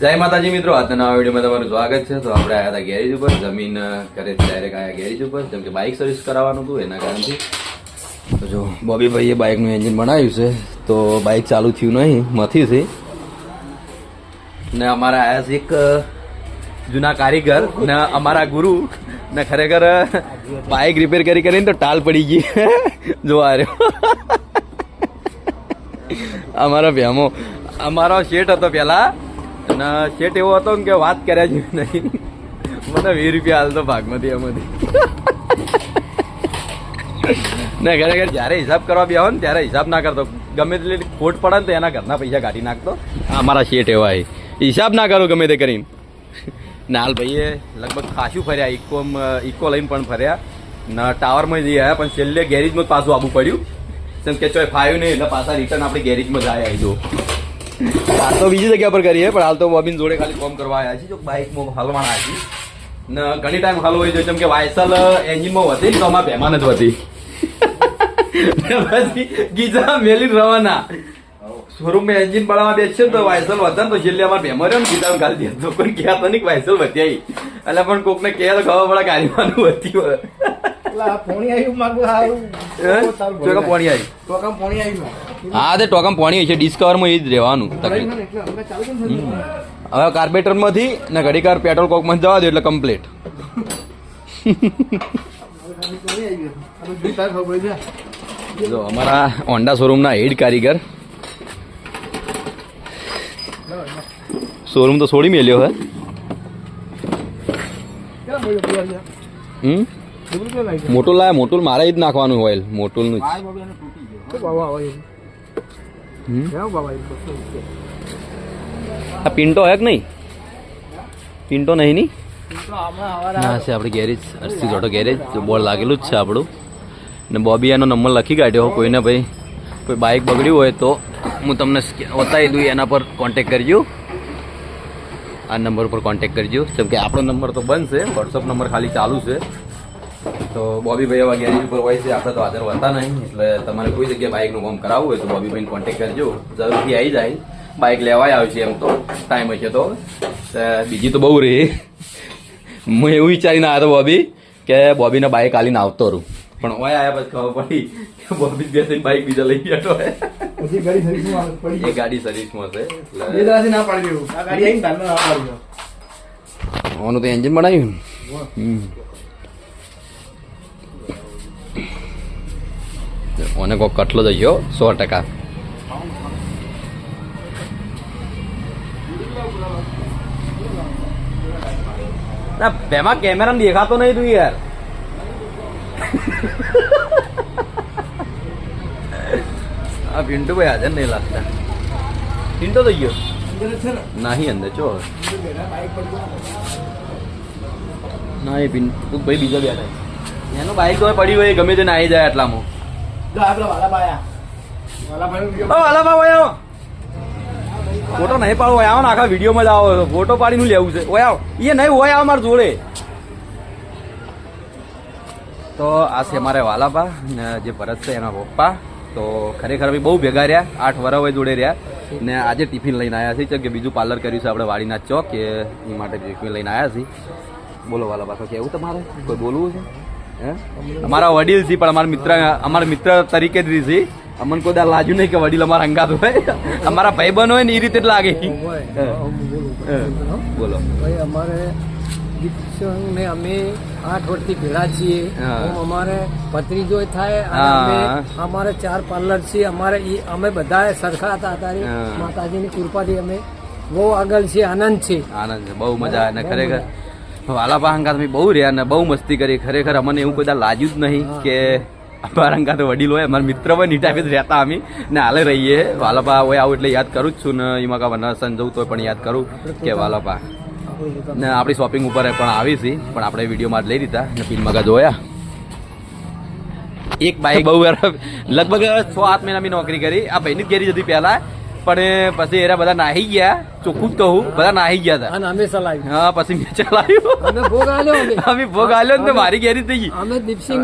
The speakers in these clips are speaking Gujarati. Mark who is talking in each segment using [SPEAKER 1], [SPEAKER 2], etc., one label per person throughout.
[SPEAKER 1] જય માતાજી મિત્રો, આજના નવા વિડીયોમાં તમારું સ્વાગત છે. તો આપણે આવ્યા હતા ગેરેજ ઉપર, જમીન કરે ડાયરેક્ટ આવ્યા ગેરેજ ઉપર, જેમ કે બાઇક સર્વિસ કરાવવાનું હતું એના કારણથી. તો જો બોબી ભાઈએ બાઇકનું એન્જિન બનાવ્યું છે, તો બાઇક ચાલુ થયું નહીં, મથી છે. ને અમારા આવ્યા છે એક જૂના કારીગર ને અમારા ગુરુ ને ખરેખર બાઇક રિપેર કરીને તો ટાલ પડી ગઈ. જો આ રહ્યો અમારા ભેમો. અમારો શેઠ હતો પેલા, અને શેઠ એવો હતો કે વાત કર્યા જેવી નહીં. મને 20 રૂપિયા હાલતો ભાગમાંથી એમાંથી. ને ખરેખર જયારે હિસાબ કરવા બેહો ને ત્યારે હિસાબ ના કરતો, ગમે તેટલી ખોટ પડે ને તો એના ઘરના પૈસા કાઢી નાખતો. અમારા શેઠ એવા હિસાબ ના કરો ગમે તે કરીને. નાલ ભાઈએ લગભગ ખાસું ફર્યા, ઇકો લઈને પણ ફર્યા ને ટાવરમાં જઈ આવ્યા, પણ છેલ્લે ગેરેજમાં પાછું આવવું પડ્યું. જેમ કે ચોય ફાયું નહીં એટલે પાછા રિટર્ન આપણે ગેરેજમાં જ આવી જો. હાલ તો બીજી જગ્યા પર કરીએ, પણ હાલ તો બોબીન જોડે ખાલી ફોર્મ કરવા આવ્યા છીએ. જો બાઇકમાં હલવાના હતી ને ઘણી ટાઈમ હલવો જોઈએ, જેમ કે વાયસલ એન્જિનમાં વધી ને તો અમારા બેમાન જ વધી. પછી ગીજા મેલી રવાના શોરૂમમાં એન્જિન બનાવવા બેસશે તો વાયસલ વધે ને તો છેલ્લે અમારે બેમો રહ્યો ને ગીતા ગાલી દે. કોઈ કહેતો નહીં વાયસલ વધ્યા, એટલે પણ કોકને કહે તો ખબર પડે ગાડીમાંનું વધી હોય. હા, તે ટોકમ પોણી છે, ડિસ્કવરમાં એ જ રહેવાનું. હવે કાર્બેટર માંથી ને ઘડી કાર પેટ્રોલ કોક માં જવા દો એટલે કમ્પ્લીટ. જો અમારા હોન્ડા શોરૂમ ના હેડ કારીગર, શોરૂમ તો છોડી મેલ્યો હે. મોટું લાય, મોટું મારે જ નાખવાનું ઓઇલ, મોટું નું. આ પિન્ટો હે કે નહીં? પિન્ટો નહીં ની ના છે આપણે ગેરેજ, અરસી જોડો ગેરેજ બોર્ડ લાગેલું જ છે આપણું. ને બોબી એનો નંબર લખી કાઢ્યો. કોઈને ભાઈ કોઈ બાઇક બગડ્યું હોય તો હું તમને બતાવી દઉં, એના પર કોન્ટેક કરજો. આ નંબર પર કોન્ટેક કરજો, જેમ કે આપણો નંબર તો બંધ છે, વોટ્સઅપ નંબર ખાલી ચાલુ છે. તો બોબી ભાઈ એવા ગેરેજ ઉપર હોય છે, આપણે તો હાજર હોતા નહીં. એટલે તમારે કોઈ જગ્યાએ બાઇકનું કામ કરાવવું હોય તો બોબી ભાઈને કોન્ટેક કરજો, જરૂરથી આવી જાય. બાઇક લેવાય આવશે એમ તો ટાઈમ હશે તો. બીજી તો બહુ રહી. હું એવું વિચારીને આવ્યો હતો બોબી કે બોબીને બાઇક આલીને આવતો રહું, પણ ઓય આવ્યા પછી ખબર પડી કે બોબી બેસીને બાઇક બીજા લઈ બેઠો હોય. એ ગાડી સર્વિસમાં છે, ઓનું તો એન્જિન બનાવ્યું. ઓને કોઈ કટલો જઈયો 100%. ના બેમાં કેમેરા દેખાતો નહીં તું યાર. આ પિન્ટુ ભાઈ હાજર નહીં લાગતા. પિન્ટો તો ગયો નહીં અંદર ચો ના. એ પિન્ટુ ભાઈ બીજો બેઠા, એનું બાઈક તો પડી હોય ગમે તે નાહી જાય એટલામાં. ફોટો નહીં પાડવો આવો ને, આખા વિડીયોમાં જ આવો. ફોટો પાડીને લેવું છે ઓય આવો, એ નહીં હોય આવો મારા જોડે. તો આ છે અમારે વાલાપા ને જે ભરત છે એના પપ્પા. તો ખરેખર બહુ ભેગા રહ્યા, 8 વર્ષ જોડે રહ્યા. ને આજે ટિફિન લઈને આવ્યા છીએ, કે બીજું પાર્લર કર્યું છે આપણે વાડીના ચોક, કે એ માટે ટિફિન લઈને આવ્યા છીએ. બોલો વાલાપા, તો કેવું તમારે કોઈ બોલવું છે? અમારા વડીલ છે, પણ અમારા મિત્ર તરીકે જ રહી. અમને કોઈ દાર લાગ્યું નહીં કે વડીલ અમારા અંગાત હોય. અમારા ભાઈબંધ હોય ને એ રીતે જ લાગે. બોલો
[SPEAKER 2] ભાઈ, અમારે ને અમે 8 વર્ષથી ભેળા છીએ. અમારે ભત્રીજો થાય, અમારે 4 પાર્લર છે. અમે બધા સરખા હતા. અત્યારે માતાજીની કૃપાથી અમે બહુ આગળ છીએ. આનંદ છે,
[SPEAKER 1] આનંદ છે, બહુ મજા આવે. ને ખરેખર વાલાપા અંગાત બહુ રહ્યા ને બહુ મસ્તી કરી. ખરેખર અમને એવું કોઈ લાગ્યું જ નહીં કે અમારા અંગાત વડીલ હોય. અમારા મિત્ર હોય ની ટાઈપે જ રહેતા અમે ને હાલે રહીએ. વાલાપા હોય આવું એટલે યાદ કરું જ છું ને. એમાં કા વનરસન જવું તો પણ યાદ કરું કે વાલાપા ને આપણી શોપિંગ ઉપર પણ આવી છે, પણ આપણે વિડીયોમાં જ લઈ લીધા ને પિનમગા જોયા. એક બાઈક બહુ લગભગ 6-7 મહિના મેં નોકરી કરી. આ ભાઈની જ ગેરેજ હતી પહેલા, પણ પછી એરા બધા નાહી ગયા. ચોખ્ખું જ કહું, બધા નાહી ગયા હતા.
[SPEAKER 2] અમે ચલાવ્યું.
[SPEAKER 1] હા, પછી મેં ચલાવ્યું. અમે ભોગ આલ્યો ને મારી ગેરેજ થઈ ગઈ.
[SPEAKER 2] અમે દીપસિંહ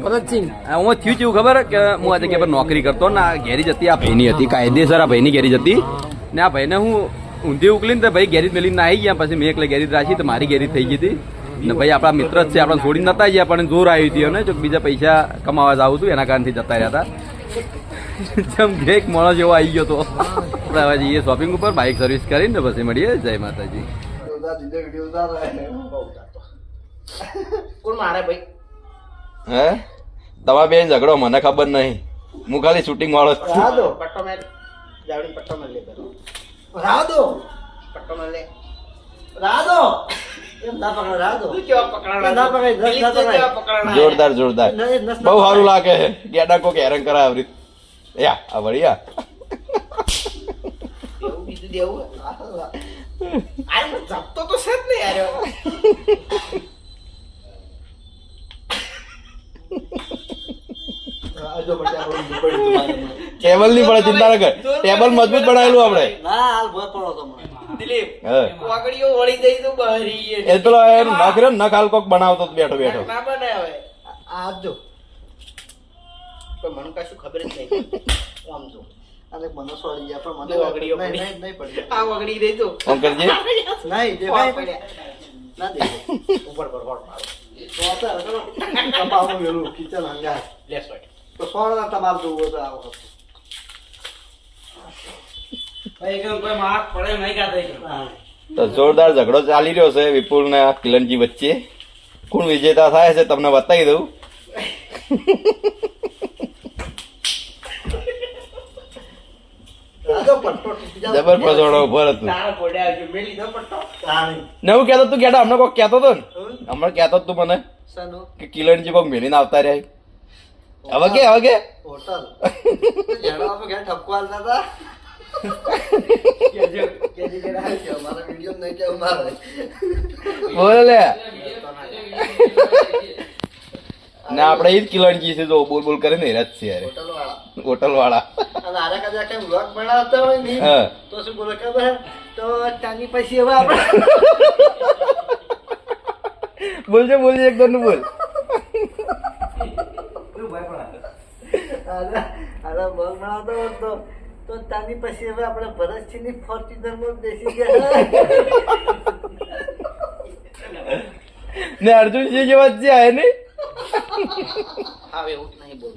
[SPEAKER 2] ભરતસિંહ
[SPEAKER 1] હું થયું કેવું ખબર કે હું આ જગ્યા પર નોકરી કરતો ને આ ગેરેજ હતી, આ ભાઈની હતી, કાયદેસર આ ભાઈની ગેરેજ હતી. ને આ ભાઈને હું ઊંધી ઉકલીને તો ભાઈ ગેરેજ મેલીને આવી ગયા. પછી મેં એકલે ગેરેજ રાખી તો મારી ગેરેજ થઈ ગઈ હતી ને ભાઈ આપણા મિત્ર જ છે, આપણે છોડીને નતા ગયા પણ જોર આવી હતી અને જો બીજા પૈસા કમાવા જવું હતું એના કારણથી જતા રહ્યા હતા. જેમ એક માણસ એવો આવી ગયો તો આપણે હવે જઈએ શોપિંગ ઉપર, બાઇક સર્વિસ કરીને પછી મળીએ. જય માતાજી.
[SPEAKER 3] કોણ મારે ભાઈ?
[SPEAKER 1] હે તમારા બેન ઝઘડો મને ખબર નહીં, હું ખાલી શૂટિંગ વાળો જ છું.
[SPEAKER 3] રાદો પટ્ટો મેલ જાવડી પટ્ટો મેલ લે પેલો રાદો પટ્ટો મેલ લે રાદો એમ ના પકડ રાદો તું કેવા પકડાણા ના પકડ દસ ના પકડાણા
[SPEAKER 1] જોરદાર જોરદાર બહુ સારું લાગે છે. ગેડા કોક હેરાન કરાય આવરી યા આ વળિયા
[SPEAKER 3] એવું બીજું દેવું આ જપતો તો છે જ ને યાર.
[SPEAKER 1] ટેબલ ની પડે, ચિંતા ન કર, ટેબલ મજબૂત બનાવેલું આપણે.
[SPEAKER 3] ના હાલ ભય પડો તમને દિલીપ
[SPEAKER 1] હા
[SPEAKER 3] વાગડીઓ વળી જઈ તો બહારી
[SPEAKER 1] એ પેલો એમ નખ રહ્યો ને, નખ હાલ કોક બનાવતો તો બેઠો બેઠો.
[SPEAKER 3] ના બને હવે આ જો તો મને કશું ખબર જ નહીં આમ જો અને મને સોળી ગયા પણ મને વાગડીઓ નહીં પડી આ વાગડી દે તો
[SPEAKER 1] ફોન કરજે.
[SPEAKER 3] નહીં દેખાય ના દે ઉપર પર હોટ મારો તો અત્યારે ચલો કપાવનું વેલું કિચન હંગા લેસ વાઈટ તો સોળના તમાર જોવો તો આવો ભાઈ કે કોઈ માર્ક પડે નહીં કાતે
[SPEAKER 1] તો જોરદાર ઝઘડો ચાલી રહ્યો છે વિપુલ ને કિલનજી વચ્ચે. કોણ વિજેતા થાય છે તમને બતાવી દઉં. જબર પસોડો ઉપર હતું ને હું કેતો તું કેટા હમણાં કોક કેતો હતો ને, હમણાં કેતો તું મને કે કિલનજી કોક મેલીને આવતા રહ્યા. હવે કે
[SPEAKER 3] હોટલ જેડા આપણે ઘરે ઠપકો આલતા હતા અમારા વિડીયો નહીં કેવું મારે
[SPEAKER 1] બોલે લે ને આપણે ઈ જ કિલનજી છે જો બોલ બોલ કરે ને હેરા જ છે યાર
[SPEAKER 3] હોટલ વાળા
[SPEAKER 1] હોટલ વાળા.
[SPEAKER 3] અને આરે કદાચ કઈ વ્લોગ બનાવતા હોય ને
[SPEAKER 1] હા
[SPEAKER 3] તો શું બોલે ખબર તો ચાની પછી હવે આપણે
[SPEAKER 1] બોલજે એક દોનું બોલ.
[SPEAKER 3] અરે વ્લોગ બનાવતો હોય તો ચાની પછી હવે આપણે ભરતસિંહની ફોર્ચ્યુનરમાં બેસી ગયા
[SPEAKER 1] ને અર્જુનસિંહ જેવા જ છે આ ને.
[SPEAKER 3] હવે એવું નહીં બોલ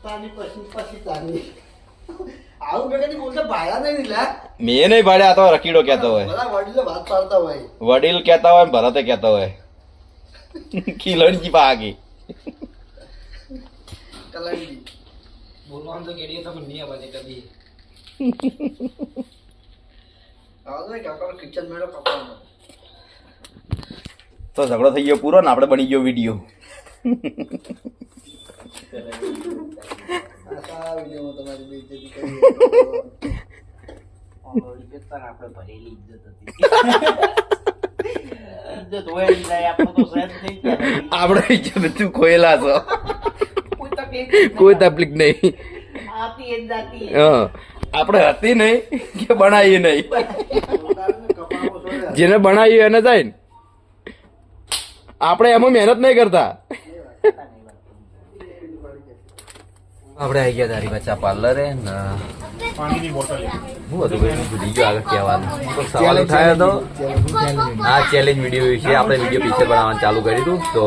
[SPEAKER 3] તાની પછી તાની આવું મેં કદી બોલતા ભાયા નહીં લા
[SPEAKER 1] મેં નહીં ભાડે, આ તો રકીડો કેતો હોય,
[SPEAKER 3] બધા વડીલો વાત પાડતા હોય
[SPEAKER 1] વડીલ કેતા હોય, ભરતે કેતો હોય. કિલનજી પાગી
[SPEAKER 3] કલંજી
[SPEAKER 2] બોલવાનું તો કેડીએ તો નહીં આવે કદી.
[SPEAKER 3] આવો ને કાકા કિચન મેળો કપાવાનો
[SPEAKER 1] તો ઝઘડો થઈ ગયો પૂરો ને આપણે બની ગયો વિડીયો.
[SPEAKER 3] આ વિડીયોમાં તમારી બેઇજ્જતી કરી આપણે ભરેલી ઇજ્જત હતી ઇજ્જત હોય જ નહીં આપણે તો સહેજ થઈ ગયા
[SPEAKER 1] આપણે બધું ખોયેલા છો,
[SPEAKER 3] કોઈ તકલીફ
[SPEAKER 1] કોઈ તકલીફ નહીં.
[SPEAKER 3] આતી જ જાતી
[SPEAKER 1] હા આપણે હતી નહીં કે બનાવીએ નહીં,
[SPEAKER 3] કપાવો છોડે
[SPEAKER 1] જેને બનાવીએ એને થાય ને. આપણે એમાં મહેનત નહીં કરતા. આપણે આવી ગયા તારી બચ્ચા પાર્લરે ને
[SPEAKER 4] પાણીની બોટલ
[SPEAKER 1] શું હતું ભાઈ ભૂલી ગયો આગળ કહેવાનું. તો સવાલ ઉઠાયો હતો આ ચેલેન્જ વિડીયો વિશે આપણે વિડીયો પીછે બનાવવાનું ચાલુ કર્યું હતું. તો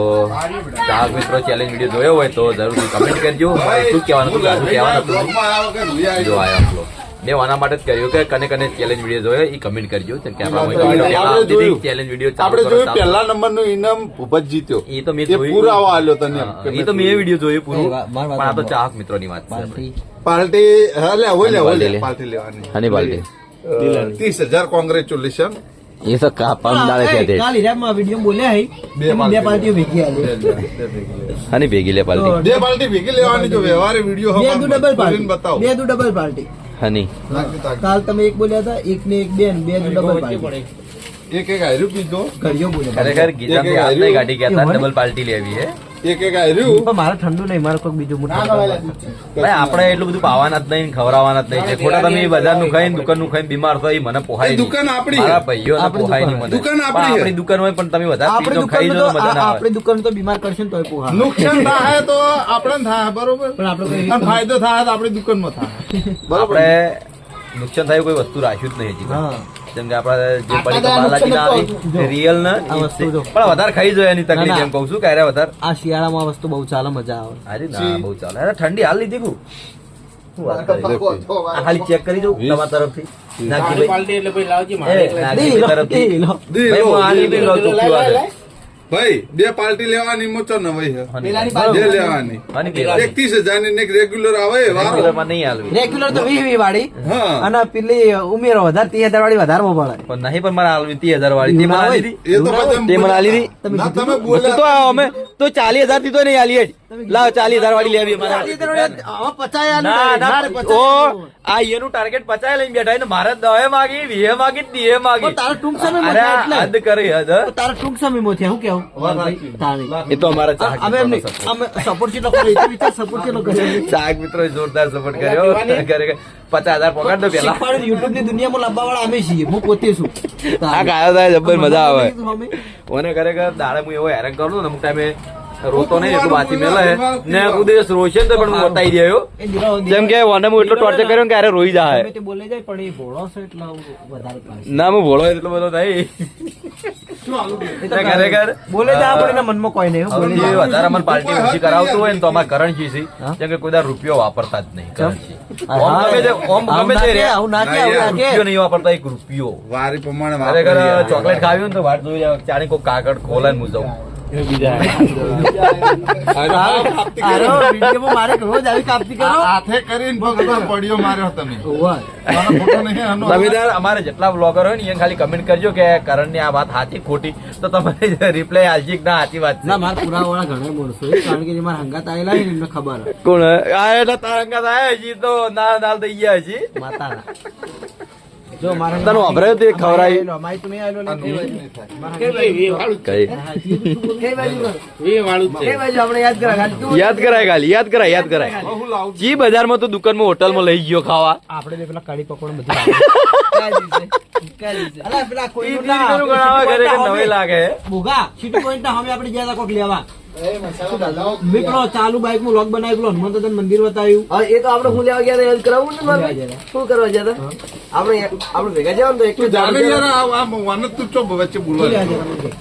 [SPEAKER 1] ચાહક મિત્રો ચેલેન્જ વિડીયો જોયો હોય તો જરૂરથી કમેન્ટ કરજો. શું કહેવાનું હતું, શું કહેવાનું હતું જો આવ્યો આપણો મેં આના માટે જ કર્યું કે કને કને ચેલેન્જ વિડીયો જોયો એ કમેન્ટ કરજો. ચેલેન્જ વિડીયો
[SPEAKER 4] આપણે જોયું પહેલા નંબર નું ઇનામ ભૂપત જીત્યો
[SPEAKER 1] એ તો મેં
[SPEAKER 4] એ પુરાવો આલ્યો તને
[SPEAKER 1] એ તો મેં વિડીયો જોયો પૂરું, પણ આ તો ચાહક મિત્રોની વાત છે.
[SPEAKER 4] પાર્ટી હા લે હોય
[SPEAKER 1] પાર્ટી
[SPEAKER 4] લે
[SPEAKER 1] લે.
[SPEAKER 4] પાર્ટી લેવાની
[SPEAKER 1] હની પાર્ટી
[SPEAKER 4] 30,000 કોંગ્રેચ્યુલેશન.
[SPEAKER 1] એ તો કાપમ દાડે છે
[SPEAKER 2] કાલ હિરાબમાં વિડીયો બોલ્યા હે બે પાર્ટીઓ ભેગી આલી
[SPEAKER 1] હની ભેગી લે પાર્ટી
[SPEAKER 4] બે પાર્ટી ભેગી લેવાની જો વ્યવહારે વિડીયો
[SPEAKER 2] બે દુ ડબલ પાર્ટી
[SPEAKER 4] બતાવો
[SPEAKER 2] બે દુ ડબલ પાર્ટી
[SPEAKER 1] હની
[SPEAKER 2] કાલ તમે એક બોલ્યા હતા એક ને એક બે ને બે દુ ડબલ પાર્ટી
[SPEAKER 4] એક હાર્યું પીધો
[SPEAKER 2] ઘડિયો બોલ્યા
[SPEAKER 1] ખરેખર ગીતાની હાથ નહીં કાઢી કહેતા ડબલ પાર્ટી લેવી હે.
[SPEAKER 4] એક હાર્યું
[SPEAKER 2] પણ મારે ઠંડુ નહીં મારે કોઈ બીજું મોટું
[SPEAKER 1] ભાઈ આપણે એટલું બધું પાવાના જ નહીં, ખવડાવવાના જ નહીં છે. ખોટા તમે બજારનું ખાઈને દુકાનનું ખાઈને બીમાર થો, એ મને પોહાય નહીં.
[SPEAKER 4] દુકાન આપણી
[SPEAKER 1] મારા
[SPEAKER 4] છે.
[SPEAKER 1] ભાઈઓને પોહાય નહીં મને.
[SPEAKER 4] દુકાન
[SPEAKER 1] પણ
[SPEAKER 4] આપણી છે.
[SPEAKER 1] આપણી દુકાન હોય પણ તમે વધારે
[SPEAKER 2] આપણી
[SPEAKER 1] ચીજો ખાઈ
[SPEAKER 2] દુકાન
[SPEAKER 1] જો તો મજા ના આવે.
[SPEAKER 2] આપણી દુકાન તો બીમાર કરશે ને તોય પોહા
[SPEAKER 4] નુકસાન થાય તો આપણે થાય બરોબર,
[SPEAKER 2] પણ આપણે કોઈ
[SPEAKER 4] અને ફાયદો થાય તો આપણી દુકાનમાં થાય બરોબર.
[SPEAKER 1] આપણે નુકસાન થાય કોઈ વસ્તુ રાખ્યું જ નહીં હજી
[SPEAKER 3] હા.
[SPEAKER 1] જેમ કે આપડા જે
[SPEAKER 3] આટલા
[SPEAKER 1] પડી
[SPEAKER 3] બધા
[SPEAKER 1] બાલાજી ના
[SPEAKER 3] નુકસાન
[SPEAKER 1] આવી રિયલ ને
[SPEAKER 3] આ
[SPEAKER 1] ઈ જ
[SPEAKER 3] વસ્તુ
[SPEAKER 1] છે.
[SPEAKER 3] જો.
[SPEAKER 1] પણ વધારે ખાઈ જોઈએ એની તકલીફ
[SPEAKER 3] ના, ના.
[SPEAKER 1] એમ કહું છું કે અરે વધારે
[SPEAKER 3] આ શિયાળામાં આ વસ્તુ બહુ ચાલે મજા આવે
[SPEAKER 1] અરે ના બહુ ચાલે અરે ઠંડી હાલ લીધી કુ શું વાત કરી? આ ખાલી ચેક કરી દઉં તમારા તરફથી નાખી ભાઈ નાખી તરફથી
[SPEAKER 3] લો.
[SPEAKER 1] ભાઈ હું આની બી લો ચોખ્ખી વાત છે.
[SPEAKER 4] ભાઈ 2 પાર્ટી લેવાની મોચો ન ભાઈ હે.
[SPEAKER 3] પેલાની
[SPEAKER 4] 2 લેવાની
[SPEAKER 1] આની બે
[SPEAKER 4] એક 30,000 ની ને એક રેગ્યુલર આવે વારો
[SPEAKER 1] રેગ્યુલરમાં નહીં હાલવી
[SPEAKER 3] રેગ્યુલર તો 20 વાળી
[SPEAKER 4] હા
[SPEAKER 3] અને પેલી ઉમેરો વધારે 30,000 વાળી વધારે પડે
[SPEAKER 1] પણ નહીં પણ મારે હાલવી 30,000 વાળી તે મને
[SPEAKER 3] ના
[SPEAKER 1] આલી
[SPEAKER 3] હોય.
[SPEAKER 1] દીધી
[SPEAKER 4] એ તો પછી
[SPEAKER 1] તે મને આલી દીધી
[SPEAKER 4] ના તમે
[SPEAKER 1] તો
[SPEAKER 4] બોલ્યા
[SPEAKER 1] તો અમે તો 40,000 થી તો નહીં આલી હેડ. લાવ 40,000 વાળી લેવી અમારે ના ના ઓ આ એનું ટાર્ગેટ 50 લઈને બેઠા એને મારે 10 માગી 20 માગી 30 માગી
[SPEAKER 3] તારે ટૂંક સમયમાં
[SPEAKER 1] અરે
[SPEAKER 3] થાય એટલે.
[SPEAKER 1] હદ કરી હદ
[SPEAKER 3] તારે ટૂંક સમયમાં થયા, શું કેવું તારે.
[SPEAKER 1] એ તો અમારા ચાહક
[SPEAKER 3] અમે એમ
[SPEAKER 1] મિત્રોનો
[SPEAKER 3] નહીં.
[SPEAKER 1] support.
[SPEAKER 3] અમે સપોર્ટ કેટલો કર્યો એ તો વિચાર સપોર્ટ કેટલો કર્યો
[SPEAKER 1] ચાહક મિત્રો જોરદાર સપોર્ટ કર્યો ખરેખર 50,000 પકડ દો પેલા
[SPEAKER 3] શીખવાડે યુટ્યુબ ની દુનિયામાં લાવવા વાળા અમે છીએ, હું પોતે છું.
[SPEAKER 1] આ ગાયો થાય જબર મજા આવે
[SPEAKER 3] અમે
[SPEAKER 1] મને ખરેખર દાડે હું એવો હેરાન કરું ને અમુક ટાઈમે રોતો નહીં એટલું વાંચી મેલે ને કોઈ દિવસ રોશે ને તો પણ હું બતાવી દે
[SPEAKER 3] એ દિલાવો
[SPEAKER 1] જેમ કે વને હું એટલો ટોર્ચર કર્યો ને કે અરે રોઈ જાય
[SPEAKER 3] ગમે તે બોલે જાય પણ એ ભોળો છે એટલે વધારે પાસ.
[SPEAKER 1] ના હું ભોળો એટલો બધો નહીં ખરેખર
[SPEAKER 3] બોલે જાય આપણે એના મનમાં કોઈ નહીં, બોલે
[SPEAKER 1] જે
[SPEAKER 3] જાય.
[SPEAKER 1] વધારે અમારે પાર્ટી ઊંચી કરાવતું હોય ને તો અમારે કરણજી છે જેમ કે કોઈ દાડો રૂપિયો વાપરતા જ નહીં કરણજી. ઓમ ગમે તે
[SPEAKER 3] આવું ના કે, આવું ના કે, આવું ના કે.
[SPEAKER 1] રૂપિયો નહીં વાપરતા એક રૂપિયો
[SPEAKER 4] વારી પ્રમાણે
[SPEAKER 1] ખરેખર
[SPEAKER 4] વાપરી.
[SPEAKER 1] ચોકલેટ ખાવી હોય ને તો વાટ જોઈ જાય ચાણી કોઈ કાગળ ખોલે ને હું જાઉં
[SPEAKER 3] આરો વિડીયોમાં મારે રોજ આવી કાપતી કરો.
[SPEAKER 4] હાથે કરીને ભગતો પડ્યો માર્યો તમે
[SPEAKER 3] ઓવા.
[SPEAKER 4] મારો ફોટો નહીં આનો.
[SPEAKER 1] તમે તાર અમારે જેટલા બ્લોગર હોય ને એ ખાલી કમેન્ટ કરજો કે કરણની આ વાત સાચી ખોટી તો તમારે રિપ્લાય આલજી કે ના સાચી વાત
[SPEAKER 3] ના
[SPEAKER 1] છે
[SPEAKER 3] મારા પુરાવાળા ઘણા માણસો છે, કારણ કે જે મારા હંગાત આયેલા હોય ને એમને ખબર હોય.
[SPEAKER 1] કોણ આ એટલે તારંગા થાય હજી તો ના નાલ થઈ ગયા હજી
[SPEAKER 3] માતાના. જો મારા
[SPEAKER 1] તને વાપરાયો તે ખવડાવી?
[SPEAKER 3] અમારી તો નહીં આવેલો ને.
[SPEAKER 1] કઈ
[SPEAKER 3] કઈ બાજુ આપણે યાદ કરા ખાલી તું.
[SPEAKER 1] યાદ કરાય ખાલી યાદ કરાય
[SPEAKER 4] હું લાવું
[SPEAKER 1] જી બજારમાં તો દુકાનમાં હોટલમાં લઈ ગયો ખાવા
[SPEAKER 3] આપણે બે પેલા કઢી પકોડો બધું અલા પેલા કોઈ
[SPEAKER 1] ઈ દીકરીનું ગણાવે ખરેખર નવાઈ લાગે
[SPEAKER 3] ભૂગા સિટી પોઈન્ટ ના અમે આપણે ગયા હતા કોક લેવા મિત્રો ચાલુ બાઈક માં લોક બનાવી પેલો હનુમાન દાદા મંદિર બતાવ્યું.
[SPEAKER 2] એ તો આપણે હું લેવા ગયા હતા, યાદ કરાવવું ને મારે?
[SPEAKER 3] લેવા ગયા
[SPEAKER 2] શું કરવા ગયા હતા? આપણે ભેગા જવાનું તો એક જ
[SPEAKER 4] જાણે
[SPEAKER 2] વાર
[SPEAKER 4] યાર આ વાનત તું ચો વચ્ચે બોલવા
[SPEAKER 3] લેવા
[SPEAKER 4] દે.
[SPEAKER 3] ગયા હતા.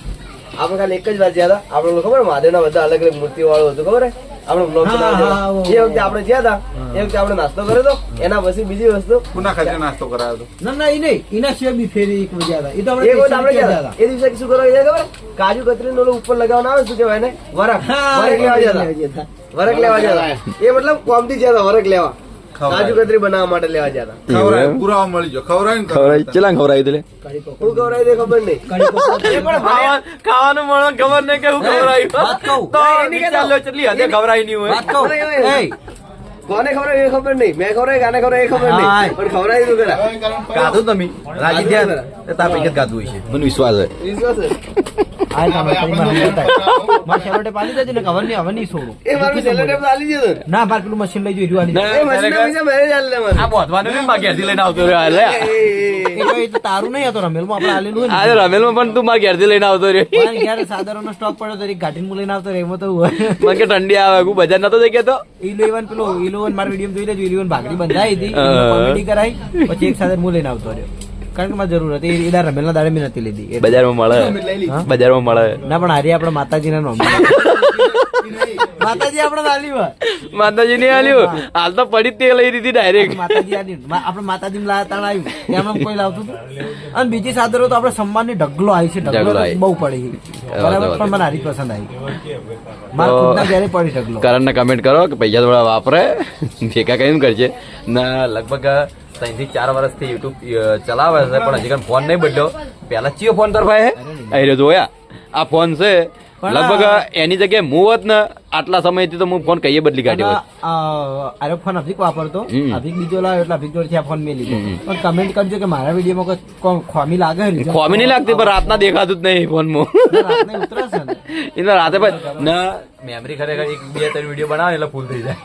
[SPEAKER 2] આપણે ખાલી એક જ વાર ગયા હતા. આપણે ઓલું ખબર મહાદેવના બધા અલગ અલગ મૂર્તિ વાળું હતું, ખબર હે? આપણે vlog
[SPEAKER 3] હા,
[SPEAKER 2] બનાવ્યો
[SPEAKER 3] હા,
[SPEAKER 2] હતો. જે વખતે આપણે ગયા હતા એ વખતે આપણે નાસ્તો કર્યો હતો. એના પછી બીજી વસ્તુ
[SPEAKER 4] પુના ખાતે નાસ્તો કરાયો તો
[SPEAKER 3] ના ના એ નહીં, એના સિવાય બી ફેરી એક ગયા હતા. એ તો
[SPEAKER 2] એ વખત આપણે
[SPEAKER 3] આપણે
[SPEAKER 2] ગયા હતા. એ દિવસે શું કરવા ગયા ખબર? કાજુ કતરી ઓલું ઉપર લગાવવાનું આવે, શું કહેવાય એને? વરખ. વરખ લેવા ગયા હતા. વરખ લેવા ગયા હતા. એ મતલબ કોમથી ગયા હતા વરખ લેવા. કાજુ કતરી બનાવવા માટે લેવા ગયા હતા.
[SPEAKER 4] ખવરાય પુરાવા મળી ગયો ખવરાય ને
[SPEAKER 1] ખવડાવી ચેલા ખવડાવી દે
[SPEAKER 3] કઢી પકોડો.
[SPEAKER 2] હું ખવડાવી દે ખબર નહીં.
[SPEAKER 3] કઢી પકોડો.
[SPEAKER 2] એ પણ મને-
[SPEAKER 1] ખાવાનું મળે ખબર નહીં કે હું
[SPEAKER 3] વાત કહું.
[SPEAKER 1] તો વિચાર લો કેટલી હદે ખવડાવી નહીં હોય
[SPEAKER 3] વાત કહું. એય,
[SPEAKER 2] કોને ખવડાવી એ ખબર નહીં. મેં ખવડાવી કાને ખવડાવી એ ખબર
[SPEAKER 3] હા.
[SPEAKER 2] નહીં. પણ ખવડાવી દીધું ખરા.
[SPEAKER 1] કાધું તમે રાજી થયા ને તાર પૈકી જ કાધું હશે મને વિશ્વાસ છે
[SPEAKER 2] વિશ્વાસ છે.
[SPEAKER 3] આ તમે કરી મારા હંગાત આવ્યા. મારા શેવટે પાડી દેજે ને ખબર નહીં હવે નહીં છોડું.
[SPEAKER 2] એ મારું સેલોટેપ આલી દીધો ને.
[SPEAKER 3] ના મારે પેલું મશીન લઈ જોઈ
[SPEAKER 1] ના.
[SPEAKER 2] એ મશીનના પૈસા મેરે જ આલેલા મારે.
[SPEAKER 1] આ બોધવાનું નહીં મારા ઘેરથી લઈને આવતો રહ્યો હાલે
[SPEAKER 3] એ તો તારું નહીં હતો રમેલમાં આપણે આલેલું હોય
[SPEAKER 1] આજે
[SPEAKER 3] ને.
[SPEAKER 1] રમેલમાં પણ તું મારા ઘેરથી લઈને આવતો રહ્યો
[SPEAKER 3] મારે ઘેર સાધારણનો સ્ટોક પડ્યો તો એક ગાડીમાં લઈને આવતો રહે એમાં તો હોય.
[SPEAKER 1] મને કે ઠંડી આવે હું બજાર નતો જઈ ગયો તો
[SPEAKER 3] ઇલેવન પેલો ઇલેવન મારા વિડીયો જોઈ લેજો. ઇલેવન ભાગડી બંધાઈ હતી, કોમેડી કરાઈ, પછી એક સાથે હું લઈને આવતો રહ્યો કારણ કે મારે જરૂર હતી. એ રમેલના દાડે મેં નથી લીધી એટલે.
[SPEAKER 1] બજારમાં મળે
[SPEAKER 3] હા?
[SPEAKER 1] બજારમાં મળે
[SPEAKER 3] ના પણ હારી આપણે માતાજીના નામ માતાજી આપણે આલી હોય.
[SPEAKER 1] માતાજી ને આલ્યું હાલ તો પડી જ તે લઈ દીધી ડાયરેક્ટ
[SPEAKER 3] માતાજી આલી આપણે માતાજી લાયા તાણ આવ્યું એમાં કોઈ લાવતું હતું. અને બીજી સાદરો તો આપણે સન્માનની ઢગલો આવી છે. ઢગલો
[SPEAKER 1] ઢગલો
[SPEAKER 3] તો
[SPEAKER 1] આવી.
[SPEAKER 3] બહુ પડી બરાબર, પણ મને હારી પસંદ આવી. મારા ખુદના ઘરે પડી ઢગલો.
[SPEAKER 1] કરણ ને કમેન્ટ કરો કે પૈસા થોડા વાપરે ભેગા કઈ કરશે ના લગભગ 3 થી 4 વર્ષથી યુટ્યુબ ચલાવે છે પણ હજી કઈ ફોન નહીં બદલ્યો પેલા ચિયો ફોન તરફાય આવી રહ્યો જોયા આ ફોન છે
[SPEAKER 3] પણ
[SPEAKER 1] લગભગ એની જગ્યાએ હું હોત ને આટલા સમયથી તો હું ફોન કઈએ બદલી કાઢ્યો હોત.
[SPEAKER 3] આરો ફોન અભિક વાપરતો,
[SPEAKER 1] હમ.
[SPEAKER 3] અભિક બીજો લાવ્યો એટલે અભિક જોડેથી આ ફોન મેં લીધો. પણ કમેન્ટ કરજો કે મારા વિડીયોમાં કોઈ ખોમી લાગે છે.
[SPEAKER 1] ખોમી નહીં લાગતી પણ રાતના દેખાતું જ નહીં ફોનમાં
[SPEAKER 3] રાતને ઉતરે છે ને.
[SPEAKER 1] એના રાતે પણ ના મેમરી ખરેખર 1-2-3 વિડીયો બનાવે એટલે ફૂલ થઈ જાય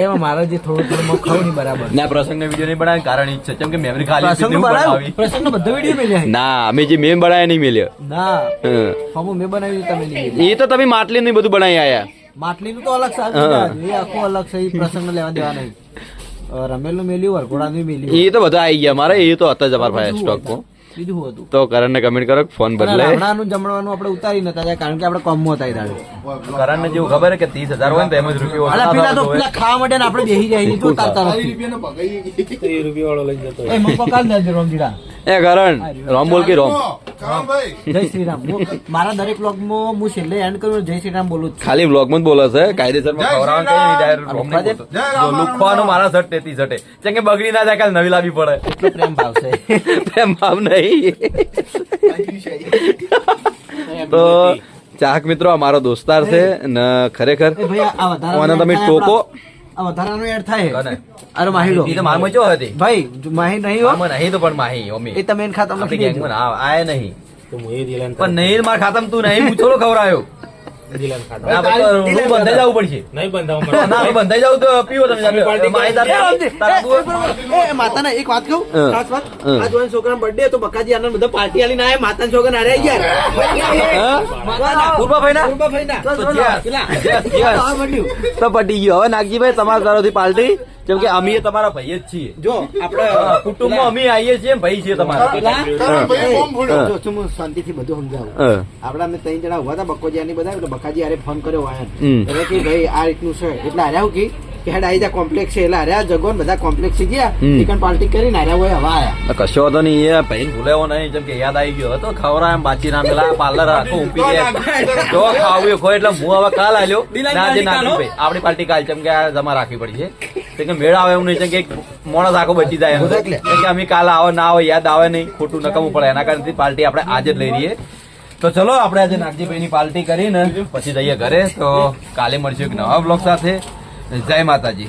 [SPEAKER 3] એમાં મારા જે થોડું થોડું હું ખાઉં નહીં બરાબર.
[SPEAKER 1] ના પ્રસંગના વિડીયો નહીં બનાવે કારણ ઈ જ છે કેમ કે મેમરી ખાલી હતી
[SPEAKER 3] પ્રસંગનું
[SPEAKER 1] ને હું
[SPEAKER 3] બનાવ્યું?
[SPEAKER 1] બનાવી.
[SPEAKER 3] પ્રસંગનો બધો વિડીયો મેં જાય.
[SPEAKER 1] ના અમે જે મેમ બનાવ્યા નહીં મેલ્યો
[SPEAKER 3] ના
[SPEAKER 1] હમ.
[SPEAKER 3] હમું મેં બનાવ્યું તમે નહીં મેં.
[SPEAKER 1] એ તો તમે માટલી ને બધું બનાવી આયા
[SPEAKER 3] માટલીનું તો અલગ સાહેબ એ આખું અલગ છે. એ પ્રસંગ લેવા દેવા નહીં. રમેલનું મેલ્યું વરઘોડાનું મેલ્યું
[SPEAKER 1] એ તો બધા આવી ગયા મારે એ તો હતા જ અમારા પાસે સ્ટોકમાં
[SPEAKER 3] બીજું શું હતું
[SPEAKER 1] તો કરણને કમેન્ટ કરો ફોન બદલે
[SPEAKER 3] રાવણાનું જમણવાનું આપણે ઉતારી નતા જાય કારણ કે આપણે કોમમાં હતા એ દાડે
[SPEAKER 1] કરણને જેવું ખબર કે 30,000 હોય ને તો એમ જ રૂપિયો
[SPEAKER 3] અલા પેલા તો પેલા ખાવા માટે ને આપણે બેહી જાય તો તારતા નથી એ મન પકાલ દે રોમજીડા
[SPEAKER 1] એ કરણ રોમ બોલ કે રોમ
[SPEAKER 3] જય શ્રી રામ મારા દરેક વ્લોગમાં હું છેલ્લે એન્ડ કરું જય શ્રી રામ બોલું જ છું.
[SPEAKER 1] ખાલી બ્લોગમાં જ બોલે છે કાયદેસરમાં ખવડાવવાનું કઈ નહીં ડાયરેક્ટ રોમ નહીં બોલતો. જો લુખવાનો મારા શર્ટ તેતી શર્ટે જેમ કે બગડી ના જાય કાલ નવી લાવવી પડે
[SPEAKER 3] એટલો પ્રેમ ભાવ છે
[SPEAKER 1] પ્રેમ ભાવ નહીં તો ચાહક મિત્રો અમારો દોસ્તાર છે ને ખરેખર
[SPEAKER 3] એ ભાઈ આ
[SPEAKER 1] ઓને તમે ટોકો
[SPEAKER 3] આ વધારાનું એડ થાય
[SPEAKER 1] કોને?
[SPEAKER 3] અરે માહીડો
[SPEAKER 1] ઈ તો મારમાં ચો હતી
[SPEAKER 3] ભાઈ માહી નહીં હો
[SPEAKER 1] આમાં નહીં તો પણ માહી ઓમી
[SPEAKER 3] એ તમે એને ખાતામાં
[SPEAKER 1] આપણી
[SPEAKER 3] લખી દેજો.
[SPEAKER 1] ગેંગમાં આય નહીં પણ નહીં મારા ખાતામાં તું નહીં હું થોડો ખવડાયો ના, પછી તો રૂમ બંધાઈ જવું પડશે ના બંધાઈ જાવ તો પીવો તમે માહિતગાર
[SPEAKER 3] એ માતાના એક વાત કહું
[SPEAKER 1] હા.
[SPEAKER 3] ખાસ વાત
[SPEAKER 1] હા.
[SPEAKER 3] આ જોન છોકરાનો બર્થડે હતો બકાજી આનંદ બધા પાર્ટી આલીને આયા માતાના છોકરાને હારે આવી ગયા
[SPEAKER 1] પૂર્વાભાઈના?
[SPEAKER 3] પૂર્વાભાઈના.
[SPEAKER 1] તો yes,
[SPEAKER 3] પેલા.
[SPEAKER 1] yes, yes.
[SPEAKER 3] આ બન્યું.
[SPEAKER 1] તો પટી ગયો હવે નાગજીભાઈ તમારા તરફથી પાર્ટી જેમ કે અમે તમારા ભાઈ જ છીએ
[SPEAKER 3] જો આપણે
[SPEAKER 1] કુટુંબમાં અમે આવીએ છીએ ભાઈ છીએ તમારા
[SPEAKER 3] જો છું હું શાંતિથી બધું સમજાવું આપડા અમે ત્રણ જણા ઉભા હતા બકોજીયાની બધા એટલે બકાજી હારે ફોન કર્યો આયા
[SPEAKER 1] હમ.
[SPEAKER 3] એટલે કે ભાઈ આ રીતનું છે એટલે હાર્યા હું કે હેડ આઈ જા કોમ્પ્લેક્સ છે એટલે હાર્યા જગોન બધા કોમ્પ્લેક્સ થી ગયા
[SPEAKER 1] હમ.
[SPEAKER 3] ચિકન પાર્ટી કરીને હાર્યા હોય હવા આયા
[SPEAKER 1] કશો હતો નહીં એ ભાઈ ભૂલેવો નહીં જેમ કે યાદ આવી ગયો હતો ખવરા એમ બાચી ના પેલા પાર્લર આખું ઊંપી ગયા જો ખાવું એ ખોય એટલે હું હવે કાલ આવ્યો આજે નાગજીભાઈ આપણી પાર્ટી કાલ જેમ કે આ જમા રાખવી પડી છે કેમ કે મેળા આવે એવું નહીં છે કે માણસ આખો બચી જાય એમ. કેમ કે અમે કાલ આવે ના આવે યાદ આવે નહીં ખોટું નકામવું પડે એના કારણે પાર્ટી આપણે આજે જ લઈ રહીએ તો ચલો આપણે આજે નાગજીભાઈની પાર્ટી કરીને પછી જઈએ ઘરે તો કાલે મળશું એક નવા બ્લોગ સાથે જય માતાજી.